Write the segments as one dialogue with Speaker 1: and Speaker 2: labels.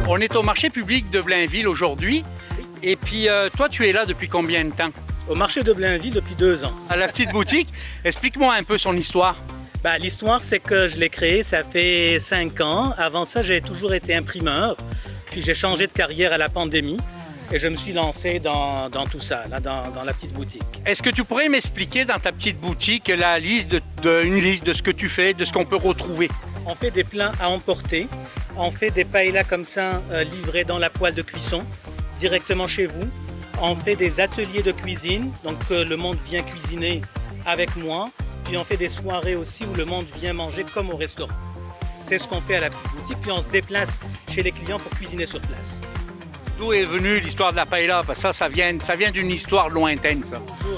Speaker 1: On est au marché public de Blainville aujourd'hui. Et puis, toi, tu es là depuis combien de temps?
Speaker 2: Au marché de Blainville depuis 2 ans.
Speaker 1: À la petite boutique. Explique-moi un peu son histoire.
Speaker 2: L'histoire, c'est que je l'ai créé, ça fait 5 ans. Avant ça, j'ai toujours été imprimeur. Puis j'ai changé de carrière à la pandémie. Et je me suis lancé dans tout ça, là, dans la petite boutique.
Speaker 1: Est-ce que tu pourrais m'expliquer dans ta petite boutique une liste de ce que tu fais, de ce qu'on peut retrouver?
Speaker 2: On fait des plats à emporter. On fait des paellas comme ça, livrés dans la poêle de cuisson, directement chez vous. On fait des ateliers de cuisine, donc le monde vient cuisiner avec moi. Puis on fait des soirées aussi où le monde vient manger comme au restaurant. C'est ce qu'on fait à la petite boutique. Puis on se déplace chez les clients pour cuisiner sur place.
Speaker 1: D'où est venue l'histoire de la paella? Parce que ça vient d'une histoire lointaine, ça.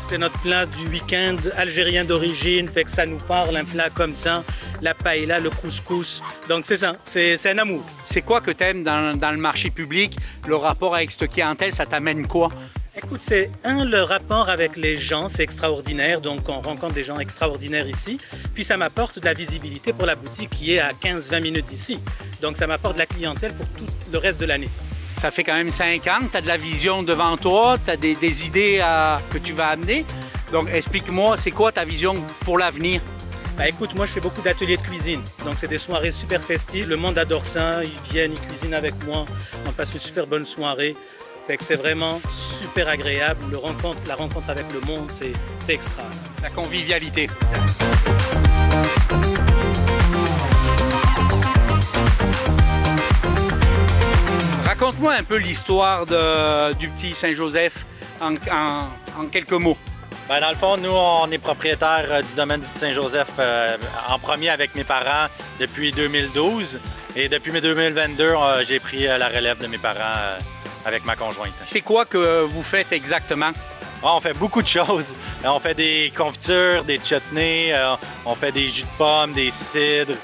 Speaker 2: C'est notre plat du week-end algérien d'origine, fait que ça nous parle, un plat comme ça, la paella, le couscous. Donc c'est ça, c'est un amour.
Speaker 1: C'est quoi que tu aimes dans le marché public? Le rapport avec cette clientèle, ça t'amène quoi?
Speaker 2: Écoute, c'est le rapport avec les gens, c'est extraordinaire. Donc on rencontre des gens extraordinaires ici. Puis ça m'apporte de la visibilité pour la boutique qui est à 15-20 minutes d'ici. Donc ça m'apporte de la clientèle pour tout le reste de l'année.
Speaker 1: Ça fait quand même 5 ans, tu as de la vision devant toi, tu as des idées que tu vas amener. Donc explique-moi, c'est quoi ta vision pour l'avenir?
Speaker 2: Écoute, moi je fais beaucoup d'ateliers de cuisine. Donc c'est des soirées super festives. Le monde adore ça, ils viennent, ils cuisinent avec moi. On passe une super bonne soirée. Fait que c'est vraiment super agréable. La rencontre avec le monde, c'est extra.
Speaker 1: La convivialité. Raconte-moi un peu l'histoire du petit Saint-Joseph en quelques mots.
Speaker 3: Dans le fond, nous, on est propriétaire du domaine du petit Saint-Joseph en premier avec mes parents depuis 2012. Et depuis 2022, j'ai pris la relève de mes parents avec ma conjointe.
Speaker 1: C'est quoi que vous faites exactement?
Speaker 3: On fait beaucoup de choses. On fait des confitures, des chutneys, on fait des jus de pommes, des cidres.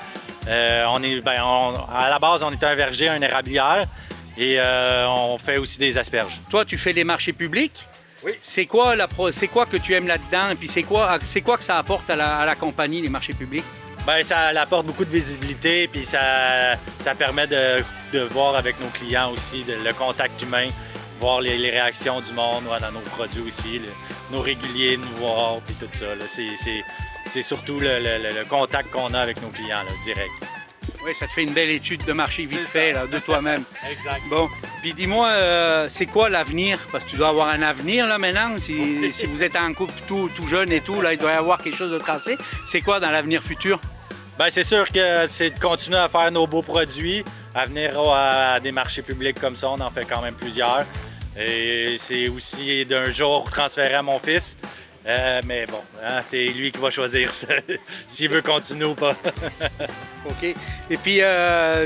Speaker 3: À la base, on est un verger, une érablière. Et on fait aussi des asperges.
Speaker 1: Toi, tu fais les marchés publics?
Speaker 3: Oui.
Speaker 1: C'est quoi que tu aimes là-dedans? Et puis c'est quoi que ça apporte à la compagnie, les marchés publics?
Speaker 3: Ça apporte beaucoup de visibilité, puis ça permet de voir avec nos clients aussi le contact humain, voir les réactions du monde dans nos produits aussi, nos réguliers, nous voir, puis tout ça. C'est surtout le contact qu'on a avec nos clients, là, direct.
Speaker 1: Oui, ça te fait une belle étude de marché vite fait là, de toi-même.
Speaker 3: Exact.
Speaker 1: Bon, puis dis-moi, c'est quoi l'avenir? Parce que tu dois avoir un avenir là maintenant. Si vous êtes en couple tout jeune et tout, là, il doit y avoir quelque chose de tracé. C'est quoi dans l'avenir futur?
Speaker 3: C'est sûr que c'est de continuer à faire nos beaux produits, à venir à des marchés publics comme ça. On en fait quand même plusieurs. Et c'est aussi d'un jour transféré à mon fils. Mais bon, c'est lui qui va choisir s'il veut continuer ou pas.
Speaker 1: OK. Et puis,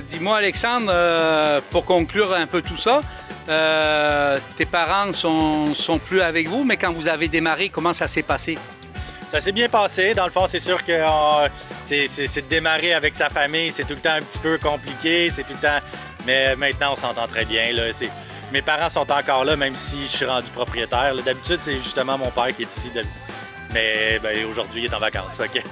Speaker 1: dis-moi, Alexandre, pour conclure un peu tout ça, tes parents sont plus avec vous, mais quand vous avez démarré, comment ça s'est passé?
Speaker 3: Ça s'est bien passé. Dans le fond, c'est sûr que c'est de démarrer avec sa famille. C'est tout le temps un petit peu compliqué. C'est tout le temps... Mais maintenant, on s'entend très bien. Là. Mes parents sont encore là, même si je suis rendu propriétaire. D'habitude, c'est justement mon père qui est ici. Mais aujourd'hui, il est en vacances. Okay.